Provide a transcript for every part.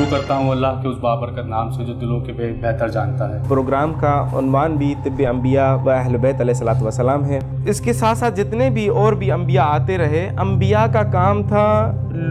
शुरू करता हूँ अल्लाह के उस बाबरकत नाम से जो दिलों के बेहतर जानता है। प्रोग्राम का उन्वान भी तिब्बे अंबिया व अहले बैत अलैहिस्सलातु वस्सलाम है। इसके साथ साथ जितने भी और भी अंबिया आते रहे, अंबिया का काम था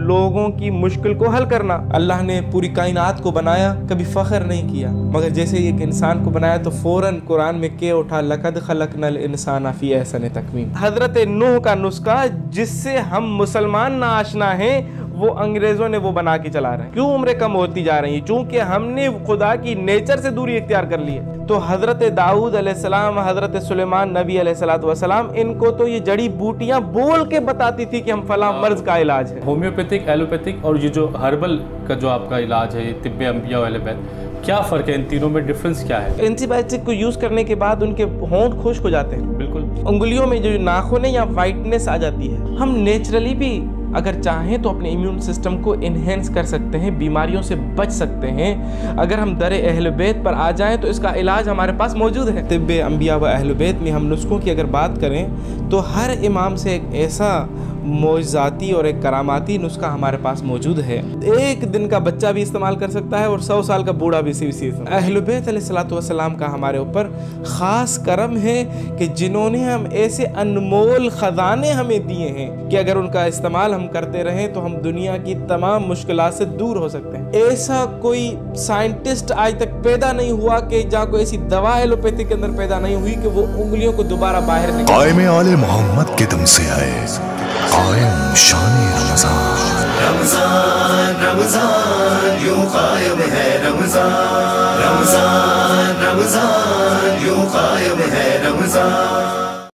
लोगों की मुश्किल को हल करना। अल्लाह ने पूरी कायनात को बनाया, कभी फ़ख्र नहीं किया, मगर जैसे एक इंसान को बनाया तो फ़ौरन कुरान में के उठा, लक़द ख़लक़नल इंसाना फ़ी अहसनि तक़वीम। हज़रत नूह का नुस्खा जिससे हम मुसलमान ना आशना हैं, वो अंग्रेज़ों ने वो बना के चला रहे हैं। क्यों उम्रें कम होती जा रही हैं? चूँकि हमने खुदा की नेचर से दूरी इख्तियार कर ली है। तो हज़रत दाऊद अलैहिस्सलाम, हज़रत सुलेमान नबी अलैहिस्सलातु वस्सलाम, इनको तो ये जड़ी बूटियाँ बोल के बताती थी कि हम फला मर्ज का इलाज है। होम्योपैथिक, एलोपैथिक और ये जो हर्बल का जो आपका इलाज है, तिब्बे अंबिया वाले बैत, क्या फ़र्क है इन तीनों में? डिफरेंस क्या है? एंटीबायोटिक को यूज़ करने के बाद उनके होंठ खुश्क हो जाते हैं, बिल्कुल उंगलियों में जो नाखून है या वाइटनेस आ जाती है। हम नेचुरली भी अगर चाहें तो अपने इम्यून सिस्टम को इन्हेंस कर सकते हैं, बीमारियों से बच सकते हैं। अगर हम दर अहल बैत पर आ जाएं तो इसका इलाज हमारे पास मौजूद है। तिब्बे अंबिया व अहल बैत में हम नुस्खों की अगर बात करें तो हर इमाम से एक ऐसा मौज़ाती और एक करामाती नुस्खा हमारे पास मौजूद है। एक दिन का बच्चा भी इस्तेमाल कर सकता है और 100 साल का बूढ़ा भी इसी अहल बैत अलैहिस्सलातु वस्सलाम का हमारे ऊपर ख़ास करम है कि जिन्होंने हम ऐसे अनमोल ख़जाने हमें दिए हैं कि अगर उनका इस्तेमाल हम करते रहें तो हम दुनिया की तमाम मुश्किलात से दूर हो सकते हैं। ऐसा कोई साइंटिस्ट आज तक पैदा नहीं हुआ कि जहाँ कोई ऐसी दवा एलोपैथी के अंदर पैदा नहीं हुई कि वो उंगलियों को दोबारा बाहर निकाले। कायम आले मोहम्मद के दम से आए कायम शान रमजान। रमजान रमजान यूं कायम है रमजान, रमजान रमजान यूं कायम है रमजान।